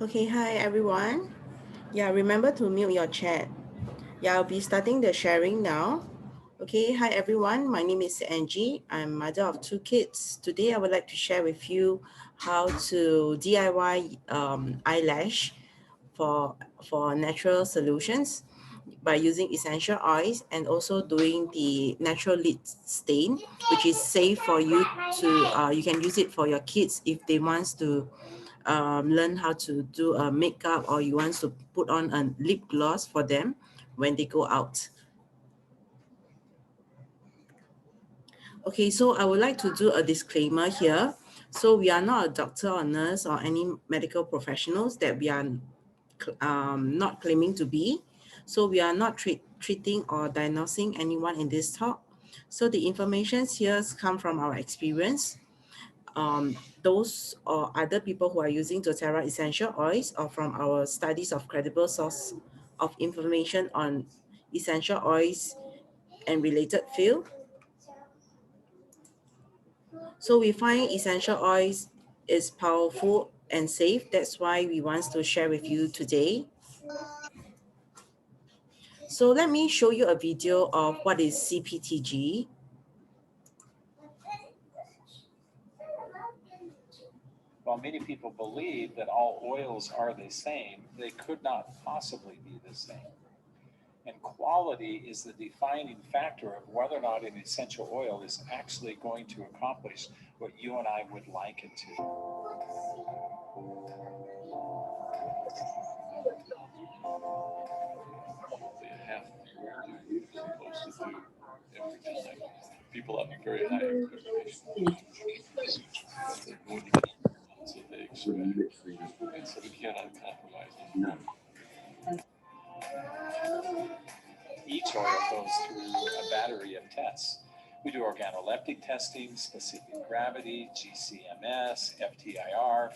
Okay, hi everyone. Yeah, remember to mute your chat. Yeah, I'll be starting the sharing now. Okay, hi everyone. My name is Angie. I'm mother of two kids. Today, I would like to share with you how to DIY eyelash for natural solutions by using essential oils and also doing the natural lid stain, which is safe for you to you can use it for your kids if they wants to learn how to do a makeup, or you want to put on a lip gloss for them when they go out. Okay, so I would like to do a disclaimer here. So we are not a doctor or nurse or any medical professionals, that we are not claiming to be. So we are not treating or diagnosing anyone in this talk. So the information here come from our experience. Those or other people who are using doTERRA essential oils, or from our studies of credible source of information on essential oils and related field. So we find essential oils is powerful and safe. That's why we want to share with you today. So let me show you a video of what is CPTG. While many people believe that all oils are the same, they could not possibly be the same. And quality is the defining factor of whether or not an essential oil is actually going to accomplish what you and I would like it to. You have to do what you're supposed to do every time. People have a very high expectation. They're going to get so they expect. And so we cannot compromise on that. Each oil goes through a battery of tests. We do organoleptic testing, specific gravity, GCMS, FTIR,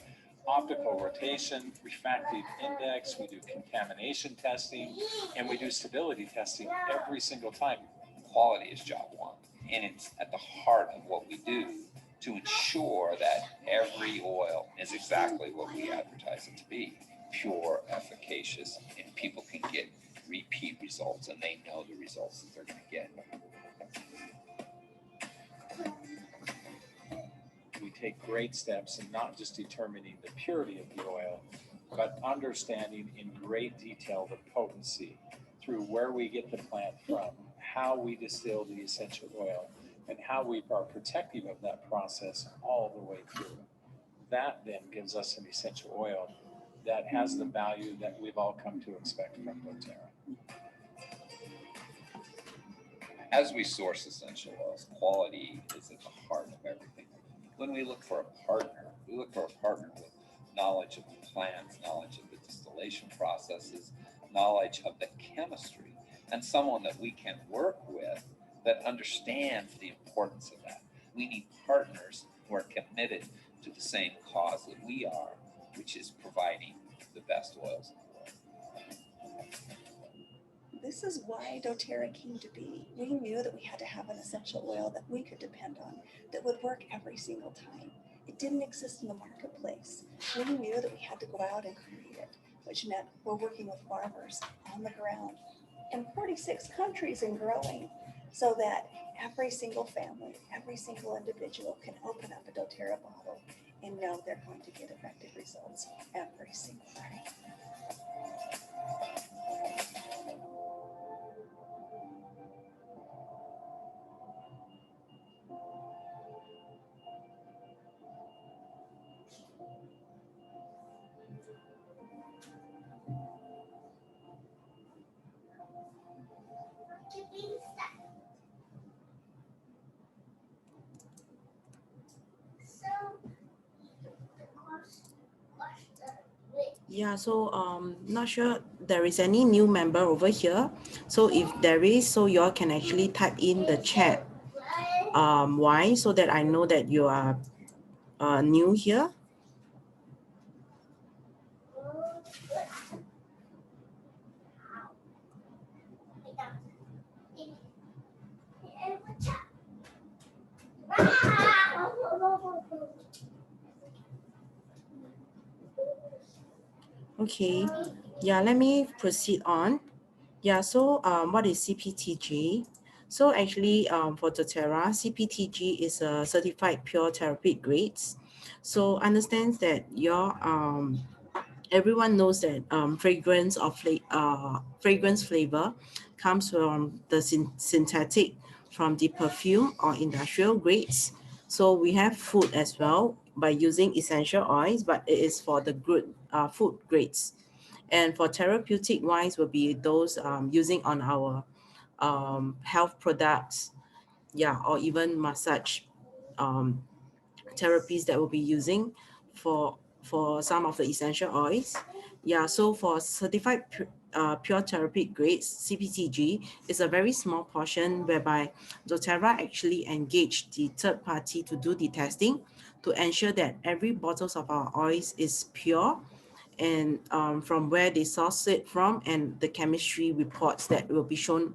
optical rotation, refractive index. We do contamination testing, and we do stability testing every single time. Quality is job one, and it's at the heart of what we do to ensure that every oil is exactly what we advertise it to be: pure, efficacious, and people can get repeat results, and they know the results that they're going to get. We take great steps in not just determining the purity of the oil, but understanding in great detail the potency through where we get the plant from, how we distill the essential oil, and how we are protective of that process all the way through. That then gives us an essential oil that has the value that we've all come to expect from doTERRA. As we source essential oils, quality is at the heart of everything. When we look for a partner, we look for a partner with knowledge of the plants, knowledge of the distillation processes, knowledge of the chemistry, and someone that we can work with that understands the importance of that. We need partners who are committed to the same cause that we are, which is providing the best oils in the world. This is why doTERRA came to be. We knew that we had to have an essential oil that we could depend on, that would work every single time. It didn't exist in the marketplace. We knew that we had to go out and create it, which meant we're working with farmers on the ground in 46 countries and growing, so that every single family, every single individual can open up a doTERRA bottle and know they're going to get effective results every single time. Yeah, so not sure there is any new member over here. So if there is, so you all can actually type in the chat why, so that I know that you are new here. Okay, yeah, let me proceed on. Yeah, so what is CPTG? So actually, for doTERRA, CPTG is a certified pure therapeutic grades. So understands that your everyone knows that fragrance flavor comes from the synthetic from the perfume or industrial grades. So we have food as well by using essential oils, but it is for the good food grades. And for therapeutic wise will be those using on our health products, yeah, or even massage um, therapies that we'll be using for some of the essential oils. Yeah, so for certified pure therapeutic grades, CPTG is a very small portion whereby doTERRA actually engaged the third party to do the testing to ensure that every bottles of our oils is pure and from where they source it from and the chemistry reports that will be shown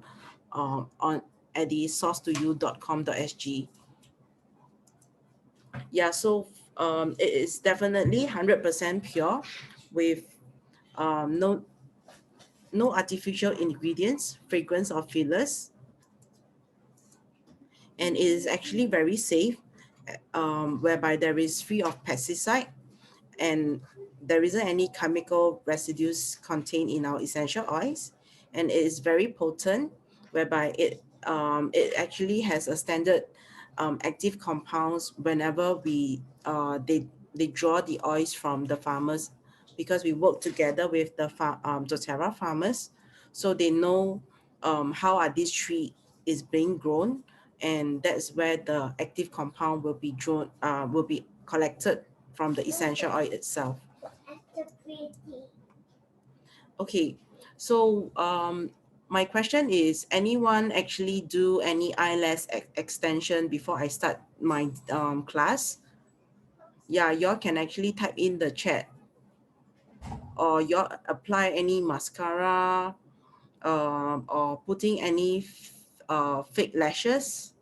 on at the source2you.com.sg. Yeah, so it is definitely 100% pure with no artificial ingredients, fragrance or fillers, and it is actually very safe, whereby there is free of pesticide and there isn't any chemical residues contained in our essential oils, and it is very potent, whereby it actually has a standard active compounds whenever they draw the oils from the farmers, because we work together with the doTERRA farmers, so they know how are these tree is being grown, and that's where the active compound will be drawn will be collected from the essential oil itself. Okay, so my question is, anyone actually do any eyelash extension before I start my class? Yeah, y'all can actually type in the chat, or y'all apply any mascara or putting any fake lashes.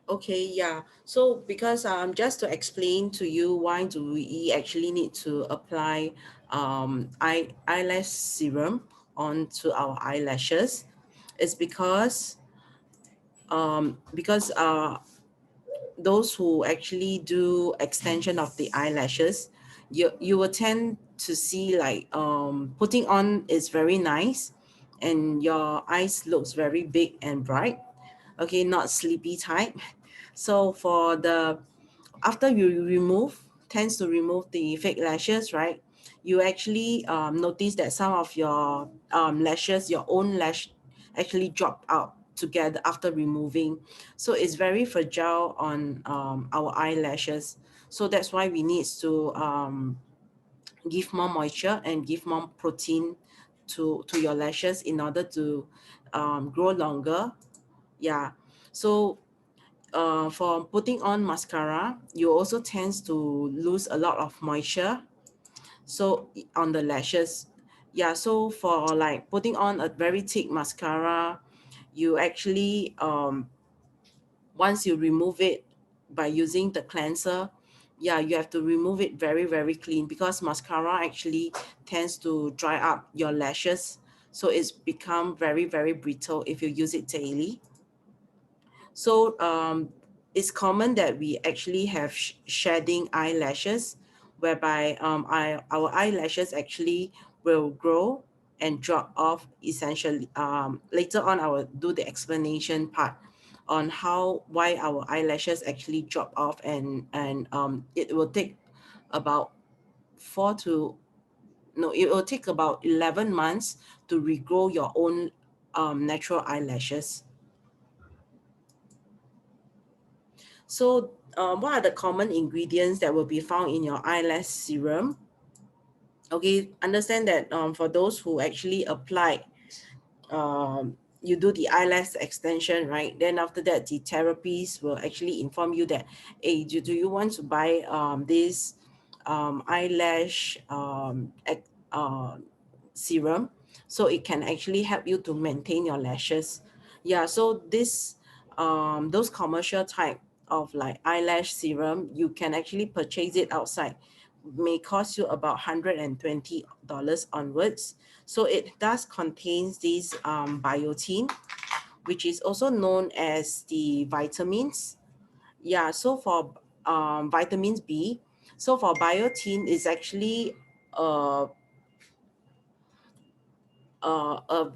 Okay, yeah. So because just to explain to you why do we actually need to apply eyelash serum onto our eyelashes, is because those who actually do extension of the eyelashes, you will tend to see like putting on is very nice and your eyes looks very big and bright, okay, not sleepy type. So for the after you remove tends to remove the fake lashes, right, you actually notice that some of your lashes, your own lash actually drop out together after removing. So it's very fragile on our eyelashes. So that's why we need to give more moisture and give more protein to your lashes in order to grow longer. Yeah, so for putting on mascara, you also tends to lose a lot of moisture. So on the lashes, yeah. So for like putting on a very thick mascara, you actually once you remove it by using the cleanser, yeah, you have to remove it very very clean because mascara actually tends to dry up your lashes. So it's become very very brittle if you use it daily. So it's common that we actually have shedding eyelashes, whereby our eyelashes actually will grow and drop off essentially. Later on, I will do the explanation part on how why our eyelashes actually drop off, and it will take about 4 to no, it will take about 11 months to regrow your own natural eyelashes. So, what are the common ingredients that will be found in your eyelash serum? Okay, understand that for those who actually apply, you do the eyelash extension, right? Then after that, the therapies will actually inform you that, hey, do you want to buy this eyelash serum? so it can actually help you to maintain your lashes. Yeah, so this those commercial type of like eyelash serum, you can actually purchase it outside, may cost you about $120 onwards. So it does contains this biotin, which is also known as the vitamins. Yeah, so for vitamins B, so for biotin is actually uh, a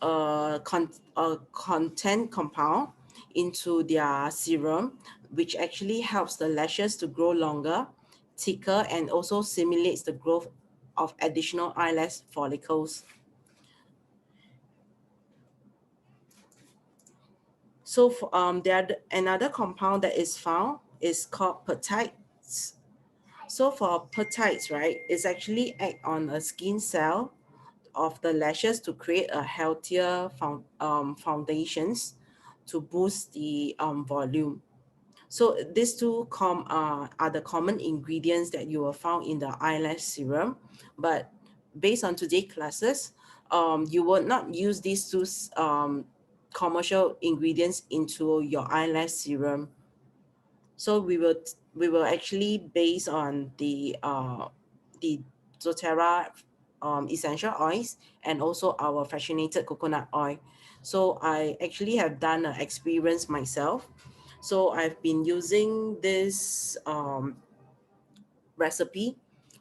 a content compound into their serum, which actually helps the lashes to grow longer, thicker, and also simulates the growth of additional eyelash follicles. So for, another compound that is found is called peptides. So for peptides, right, it's actually act on a skin cell of the lashes to create a healthier foundations to boost the volume. So these two are the common ingredients that you will found in the eyelash serum. But based on today's classes, you will not use these two commercial ingredients into your eyelash serum. So we will actually base on the doTERRA essential oils and also our fractionated coconut oil. So I actually have done an experience myself. So I've been using this recipe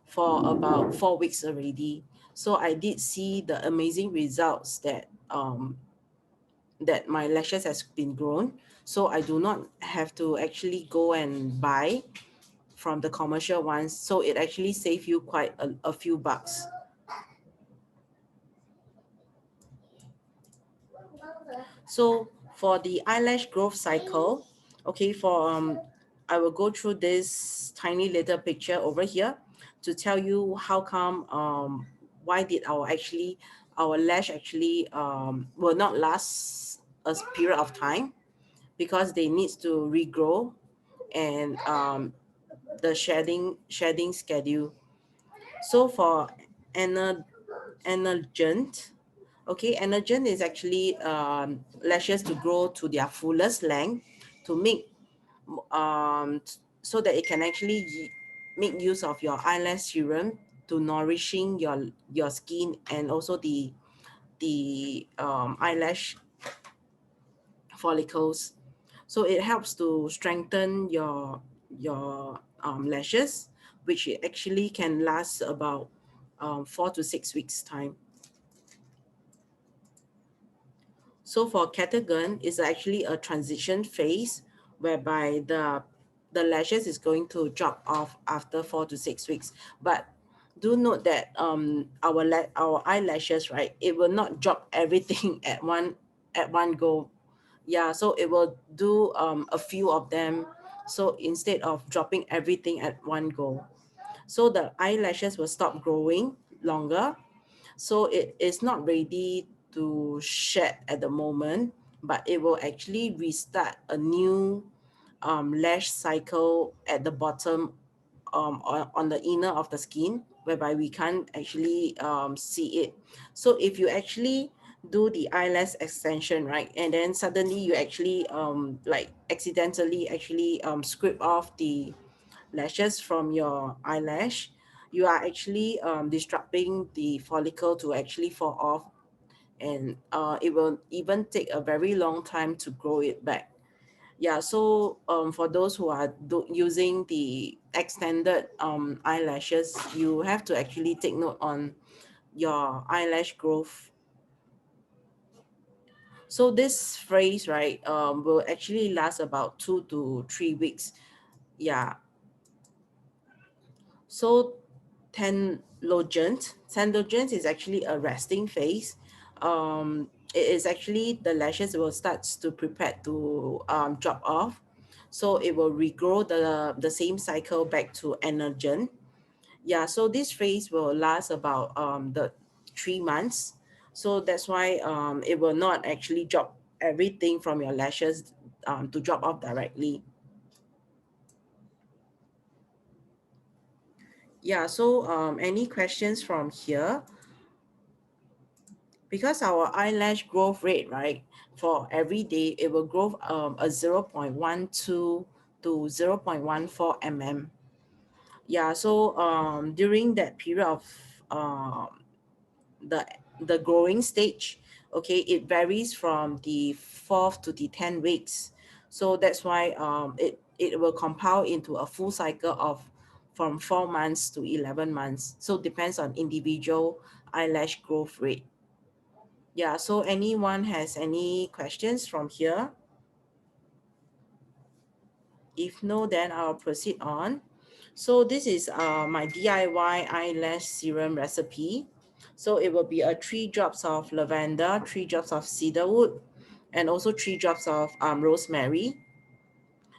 for about 4 weeks already. So I did see the amazing results that my lashes has been grown. So I do not have to actually go and buy from the commercial ones. So it actually save you quite a few bucks. So for the eyelash growth cycle, okay, I will go through this tiny little picture over here to tell you how come why did our lash actually will not last a period of time, because they needs to regrow, and the shedding schedule. So for ana- emergent, okay, emergent is actually lashes to grow to their fullest length to make so that it can actually make use of your eyelash serum to nourishing your skin and also the eyelash follicles. So it helps to strengthen your lashes, which it actually can last about 4 to 6 weeks time. So for catagon is actually a transition phase whereby the lashes is going to drop off after 4 to 6 weeks. But do note that our eyelashes, right, it will not drop everything at one go. Yeah, so it will do a few of them. So instead of dropping everything at one go, so the eyelashes will stop growing longer, so it is not ready to shed at the moment, but it will actually restart a new lash cycle at the bottom, on the inner of the skin, whereby we can't actually see it. So if you actually do the eyelash extension, right, and then suddenly you actually like accidentally actually scrape off the lashes from your eyelash, you are actually disrupting the follicle to actually fall off, and it will even take a very long time to grow it back. Yeah, so for those who are using the extended eyelashes, you have to actually take note on your eyelash growth. So this phrase, right, will actually last about 2 to 3 weeks. Yeah. So tenlogens is actually a resting phase. It is actually the lashes will start to prepare to drop off. So it will regrow the same cycle back to anagen. Yeah, so this phase will last about the 3 months. So that's why it will not actually drop everything from your lashes to drop off directly. Yeah, so any questions from here? because our eyelash growth rate, right, for every day, it will grow a 0.12 to 0.14 mm. Yeah, so during that period of the the growing stage, okay, it varies from the 4th to the 10 weeks. So that's why it will compound into a full cycle of from 4 months to 11 months. So depends on individual eyelash growth rate. Yeah, so anyone has any questions from here? If no, then I'll proceed on. So this is my DIY eyelash serum recipe. So it will be 3 drops of lavender, 3 drops of cedarwood, and also 3 drops of rosemary.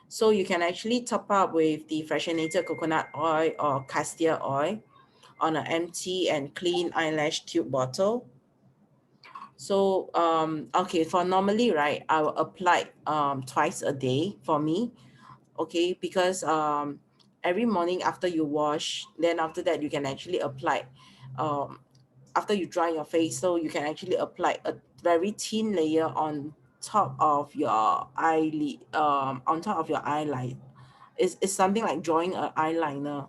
So you can actually top up with the fractionated coconut oil or castor oil on an empty and clean eyelash tube bottle. So okay, for normally, right, I will apply twice a day for me. Okay, because every morning after you wash, then after that you can actually apply um after you dry your face, so you can actually apply a very thin layer on top of your eyelid, on top of your eyelid. It's something like drawing an eyeliner.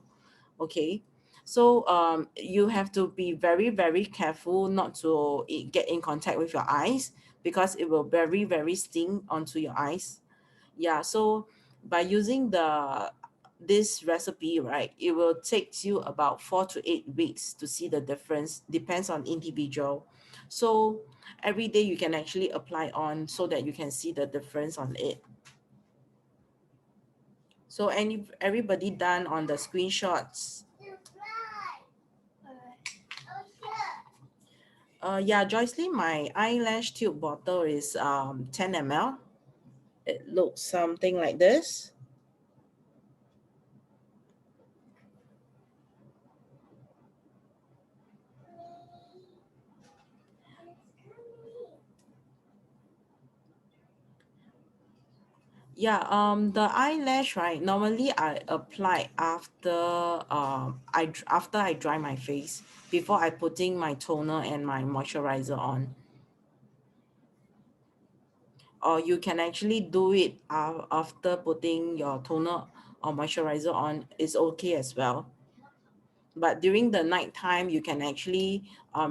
Okay, so you have to be very very careful not to get in contact with your eyes, because it will very very sting onto your eyes. Yeah, so by using this recipe, right, it will take you about 4 to 8 weeks to see the difference, depends on individual. So every day you can actually apply on so that you can see the difference on it. So everybody done on the screenshots? Yeah, Joycelyn, my eyelash tube bottle is 10 ml. It looks something like this. Yeah, the eyelash, right? Normally I apply after after I dry my face, before I putting my toner and my moisturizer on. Or you can actually do it after putting your toner or moisturizer on, is okay as well. But during the night time, you can actually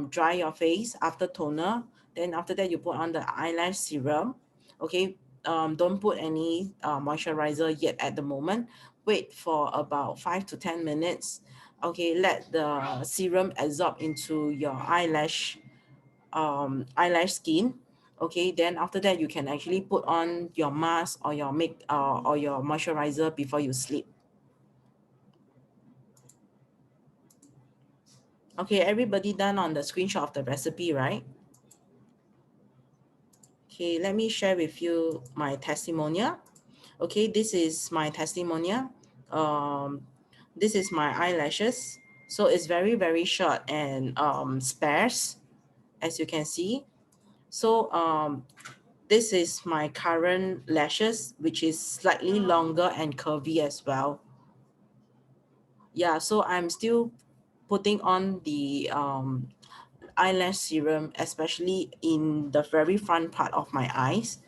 dry your face after toner. Then after that, you put on the eyelash serum. Okay, don't put any moisturizer yet at the moment. Wait for about 5 to 10 minutes. Okay, let the serum absorb into your eyelash skin. Okay, then after that, you can actually put on your mask or your or your moisturizer before you sleep. Okay, everybody done on the screenshot of the recipe, right? Okay, let me share with you my testimonial. Okay, this is my testimonial. This is my eyelashes. So it's very, very short and sparse, as you can see. So this is my current lashes, which is slightly longer and curvy as well. Yeah, so I'm still putting on the eyelash serum, especially in the very front part of my eyes,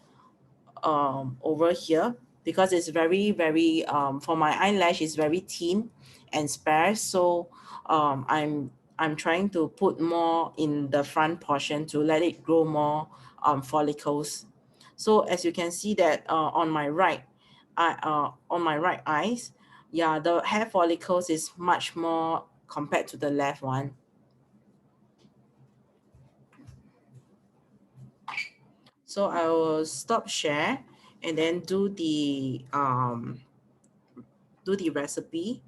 over here, because it's very very for my eyelash is very thin and sparse. So I'm trying to put more in the front portion to let it grow more follicles. So as you can see that on my right, on my right eyes, yeah, the hair follicles is much more compared to the left one. So I will stop share and then do the recipe.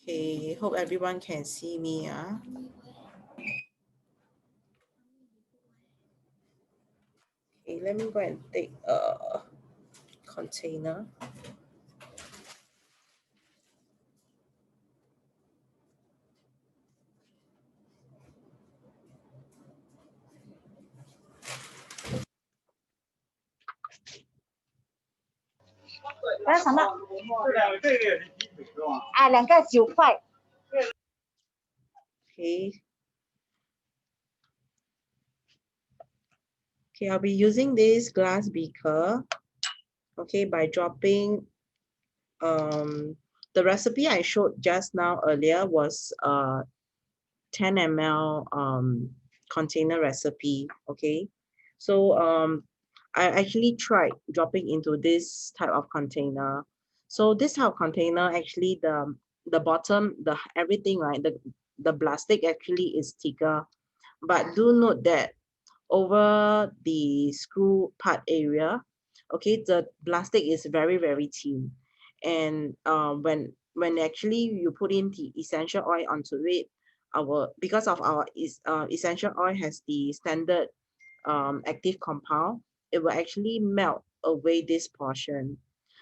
Okay, hope everyone can see me. Okay, let me go and take a container. 多少钱呢？啊，2个9块。Okay. Okay, I'll be using this glass beaker. Okay, by dropping the recipe I showed just now earlier was 10 ml container recipe. Okay, so I actually tried dropping into this type of container. So this type of container, actually the bottom, the everything, right, the plastic actually is thicker, but do note that over the screw part area, okay, the plastic is very very thin, and when actually you put in the essential oil onto it, because of our essential oil has the standard active compound, it will actually melt away this portion.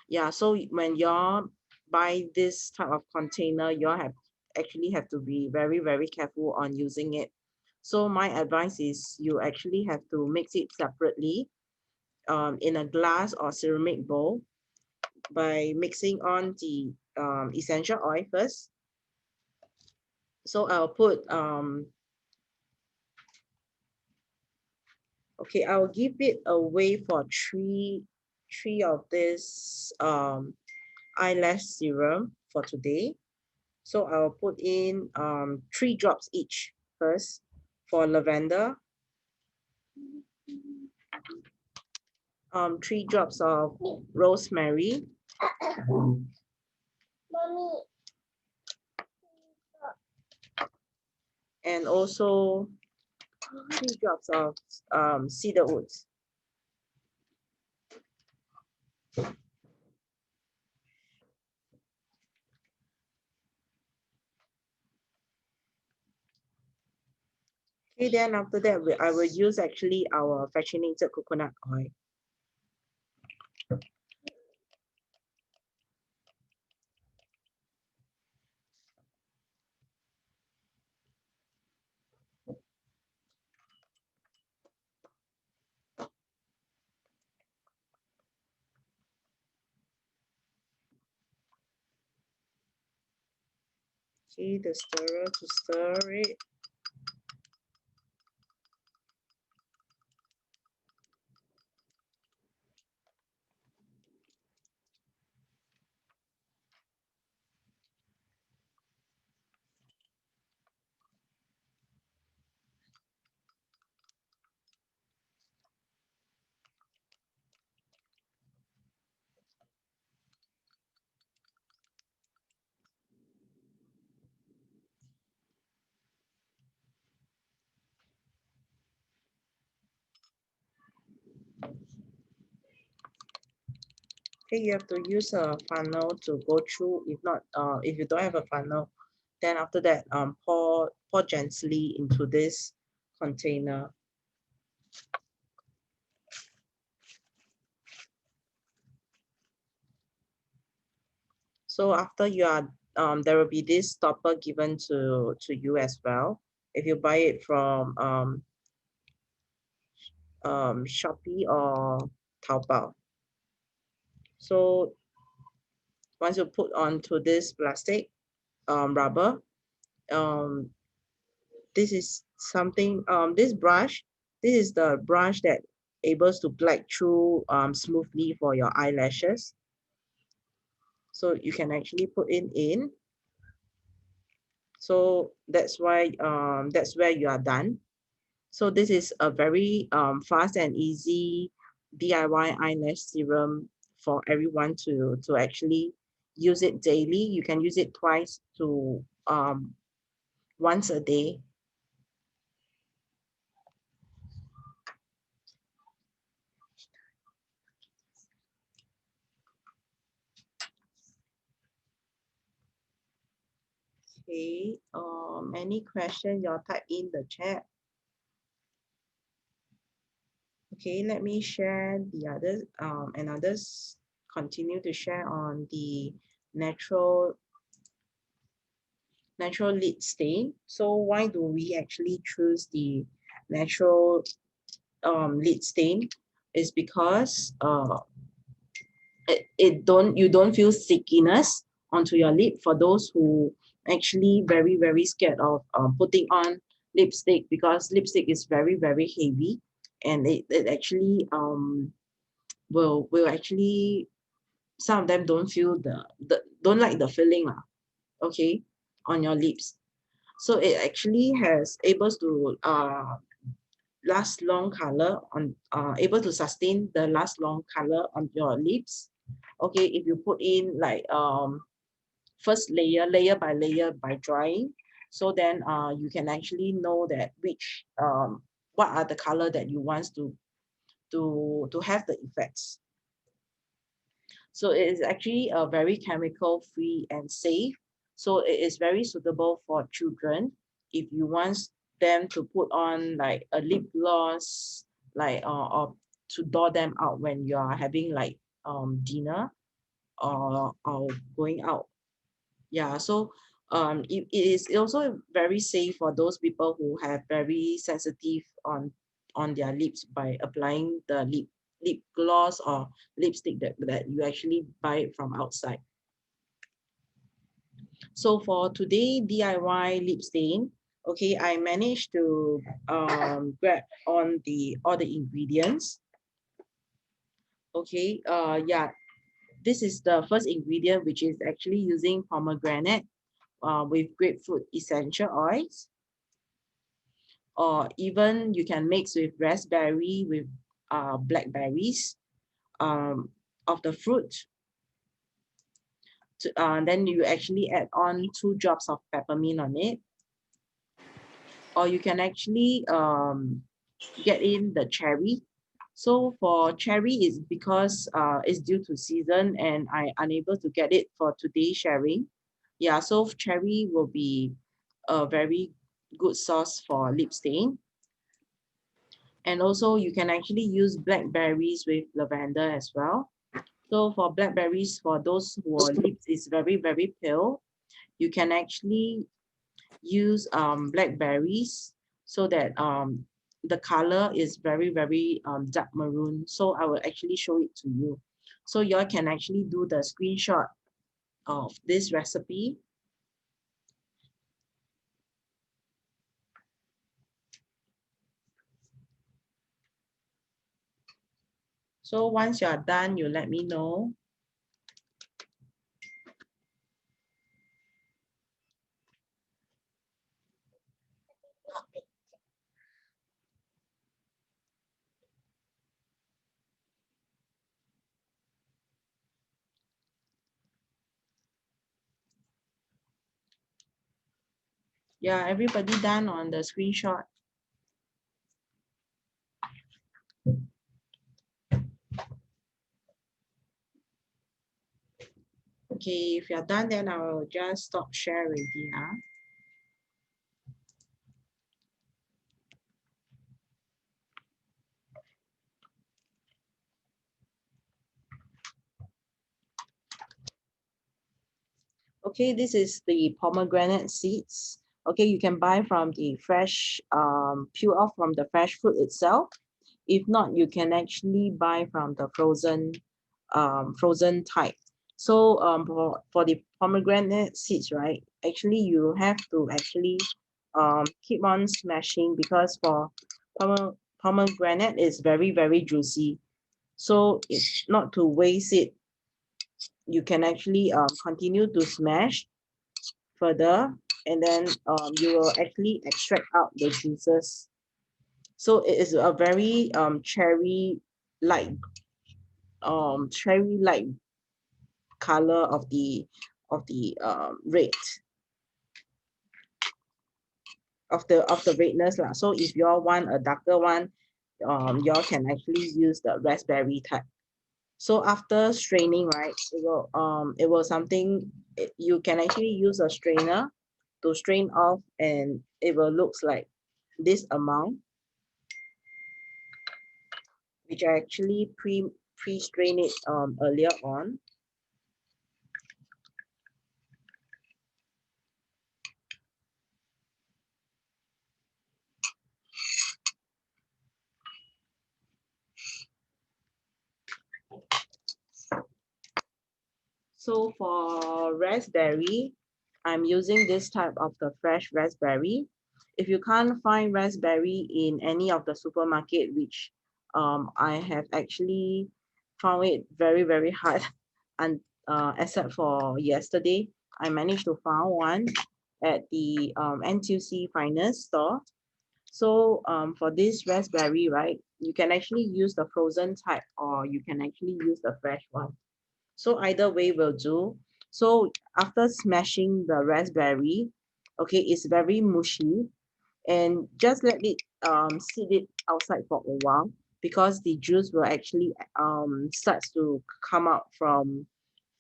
Yeah, so when y'all buy this type of container, y'all actually have to be very very careful on using it. So my advice is you actually have to mix it separately in a glass or ceramic bowl by mixing on the essential oil first. So I'll put okay, I'll give it away for three of this eyelash serum for today. So I'll put in 3 drops each first for lavender, 3 drops of rosemary, and also 3 drops of cedarwood. Okay, then after that, I will use actually our fractionated coconut oil. Okay, the stirrer to stir it. Okay, you have to use a funnel to go through. If not, if you don't have a funnel, then after that, pour gently into this container. So after you are, there will be this stopper given to you as well. If you buy it from Shopee or Taobao. So once you put onto this plastic rubber, this is something, this is the brush that able to glide through smoothly for your eyelashes. So you can actually put it in. So that's why that's where you are done. So this is a very fast and easy DIY eyelash serum for everyone to actually use it daily. You can use it twice to once a day. Okay, any question, you'll type in the chat. Okay, let me share the others, and others continue to share on the natural lid stain. So why do we actually choose the natural lid stain? Is because you don't feel stickiness onto your lip. For those who actually very scared of putting on lipstick, because lipstick is very heavy, and it actually will actually, some of them don't feel the don't like the feeling lah, okay, on your lips. So it actually has able to last long color on able to sustain the last long color on your lips. Okay, if you put in like first layer by layer by drying, so then you can actually know that which what are the color that you want to have the effects. So it is actually a very chemical free and safe. So it is very suitable for children if you want them to put on like a lip gloss, like or to draw them out when you are having like dinner or going out. Yeah, so it is also very safe for those people who have very sensitive on their lips by applying the lip gloss or lipstick that you actually buy it from outside. So for today DIY lip stain, okay, I managed to grab on the all the ingredients. Okay, yeah, this is the first ingredient, which is actually using pomegranate with grapefruit essential oils, or even you can mix with raspberry with blackberries of the fruit. Then you actually add on 2 drops of peppermint on it, or you can actually get in the cherry. So for cherry is because it's due to season and I unable to get it for today's sharing. Yeah, so cherry will be a very good sauce for lip stain. And also you can actually use blackberries with lavender as well. So for blackberries, for those who are lips is very pale, you can actually use blackberries so that the color is very dark maroon. So I will actually show it to you. So you all can actually do the screenshot of this recipe. So once you are done, you let me know. Yeah, everybody done on the screenshot. Okay, if you're done, then I will just stop share already. Huh? Okay, this is the pomegranate seeds. Okay, you can buy from the fresh, peel off from the fresh fruit itself. If not, you can actually buy from the frozen type. So for the pomegranate seeds, right? Actually, you have to actually keep on smashing, because for pomegranate is very juicy. So it's not to waste it. You can actually continue to smash further, and then you will actually extract out the juices. So it is a very cherry like color of the red of the redness lah. So if you all want a darker one, you all can actually use the raspberry type. So after straining, right, it will something you can actually use a strainer to strain off, and it will looks like this amount, which I actually pre-strain it earlier on. So for raspberry, I'm using this type of the fresh raspberry. If you can't find raspberry in any of the supermarket, which I have actually found it very, very hard, and except for yesterday, I managed to find one at the NTUC Finest store. So for this raspberry, right, you can actually use the frozen type or you can actually use the fresh one. So either way will do. So after smashing the raspberry, okay, it's very mushy, and just let it sit it outside for a while because the juice will actually starts to come out from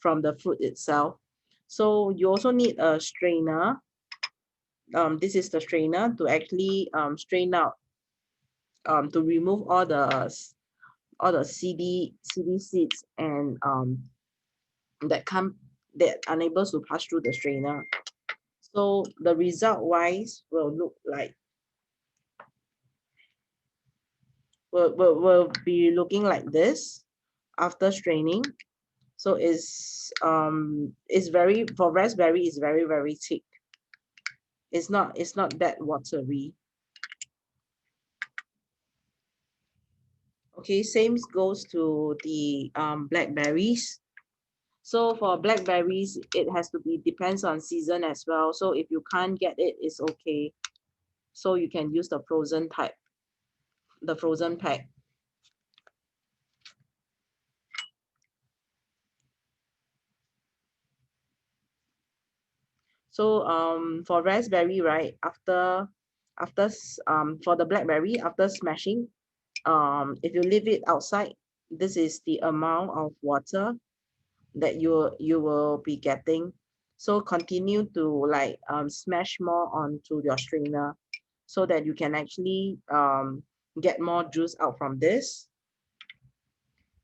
the fruit itself. So you also need a strainer. This is the strainer to actually strain out to remove all the CD seeds and that come that unable to pass through the strainer. So the result wise will look like will be looking like this after straining. So it's very for raspberry is very very thick. It's not that watery. Okay, same goes to the blackberries. So for blackberries, it has to be depends on season as well. So if you can't get it, it's okay. So you can use the frozen type, the frozen pack. So for raspberry, right, for the blackberry, after smashing, if you leave it outside, this is the amount of water that you will be getting. So continue to like smash more onto your strainer so that you can actually get more juice out from this.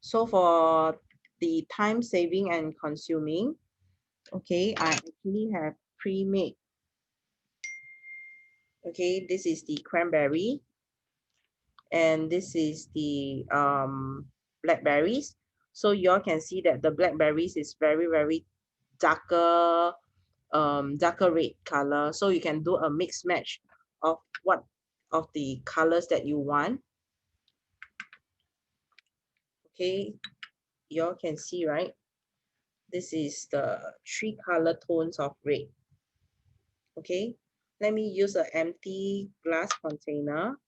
So for the time saving and consuming, okay, I actually have pre-made. Okay, this is the cranberry and this is the blackberries. So you all can see that the blackberries is very very darker darker red color. So you can do a mix match of what of the colors that you want. Okay, you all can see, right? This is the three color tones of red. Okay, let me use an empty glass container.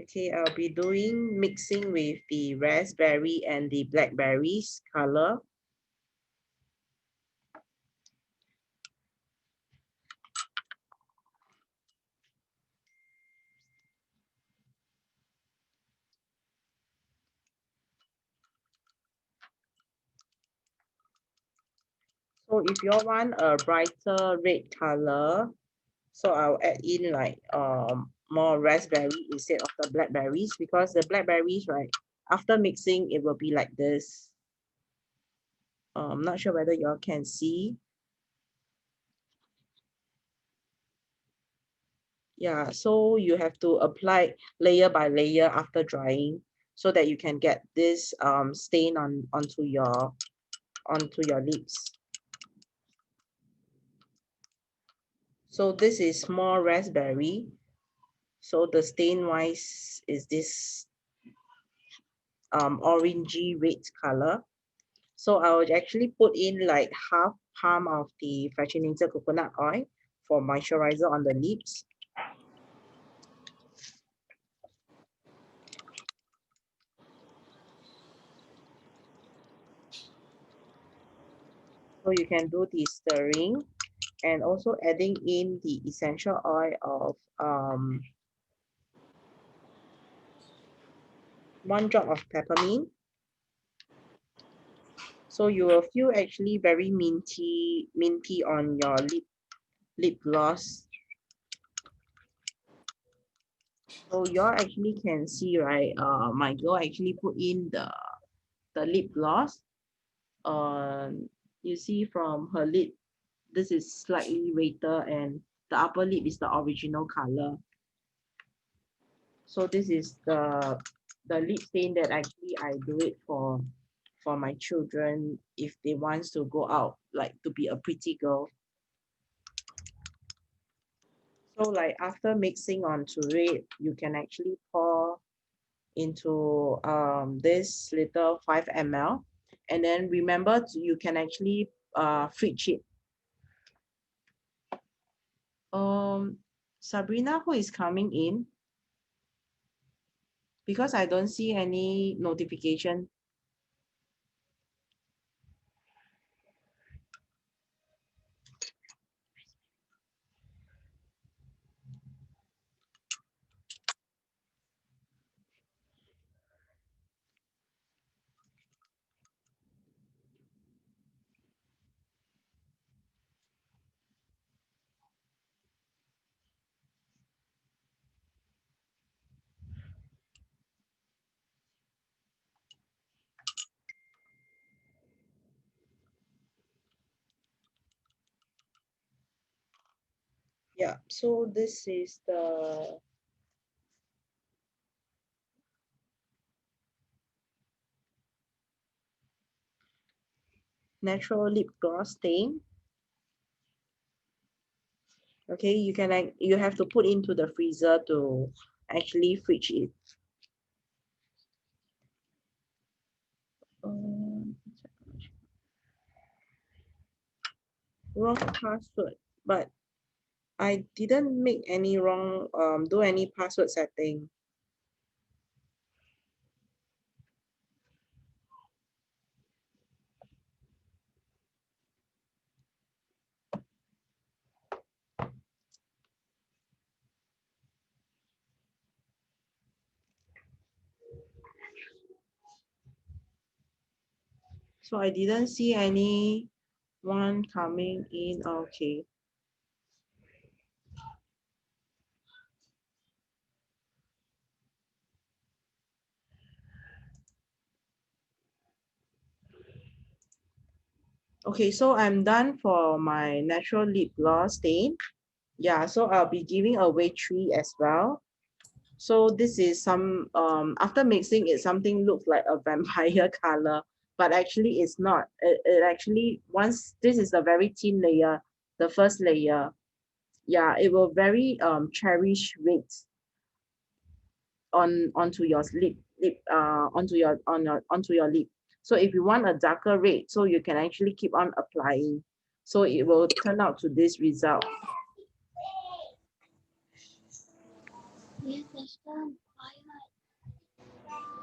Okay, I'll be doing mixing with the raspberry and the blackberries color. So if you all want a brighter red color, so I'll add in like more raspberry instead of the blackberries because the blackberries, right, after mixing it will be like this. I'm not sure whether y'all can see. Yeah, so you have to apply layer by layer after drying so that you can get this stain onto your lips. So this is more raspberry. So the stain wise is this orangey red color. So I would actually put in like half palm of the fractionated coconut oil for moisturizer on the lips. So you can do the stirring and also adding in the essential oil of 1 drop of peppermint. So you will feel actually very minty on your lip gloss. So you all actually can see, right? My girl actually put in the lip gloss. You see from her lip, this is slightly redder and the upper lip is the original color. So this is the lip stain that actually I do it for my children if they wants to go out like to be a pretty girl. So like after mixing onto it, you can actually pour into this little 5 ml, and then remember you can actually fridge it. Sabrina, who is coming in? Because I don't see any notification. Yeah, so this is the natural lip gloss stain. Okay, you can you have to put into the freezer to actually fridge it. Um, wrong password, but I didn't make any wrong do any password setting. So I didn't see any one coming in. Okay. Okay, so I'm done for my natural lip gloss stain. Yeah, so I'll be giving away 3 as well. So this is some after mixing it, something looks like a vampire color, but actually it's not. It actually, once this is a very thin layer, the first layer, yeah, it will very cherish rates onto your onto your lip. So if you want a darker red, so you can actually keep on applying, so it will turn out to this result.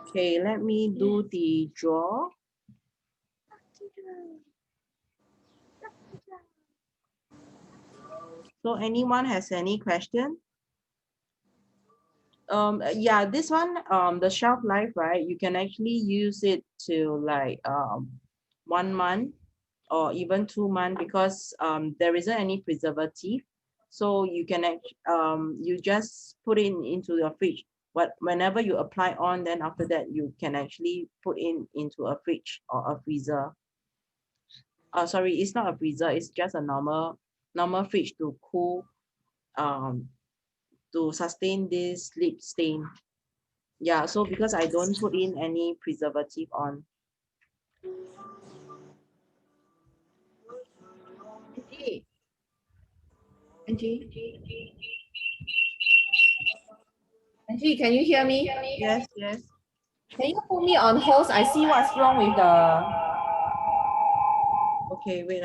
Okay, let me do the draw. So anyone has any question? Yeah, this one, the shelf life, right? You can actually use it to like 1 month or even 2 months, because there isn't any preservative. So you can you just put it into your fridge. But whenever you apply on, then after that you can actually put in into a fridge or a freezer. Sorry, it's not a freezer, it's just a normal fridge to cool, um to sustain this lip stain. Yeah, so because I don't put in any preservative on. Angie, Angie, Angie, can you hear me? yes, yes. Can you put me on hold? I see what's wrong with the. Okay, wait.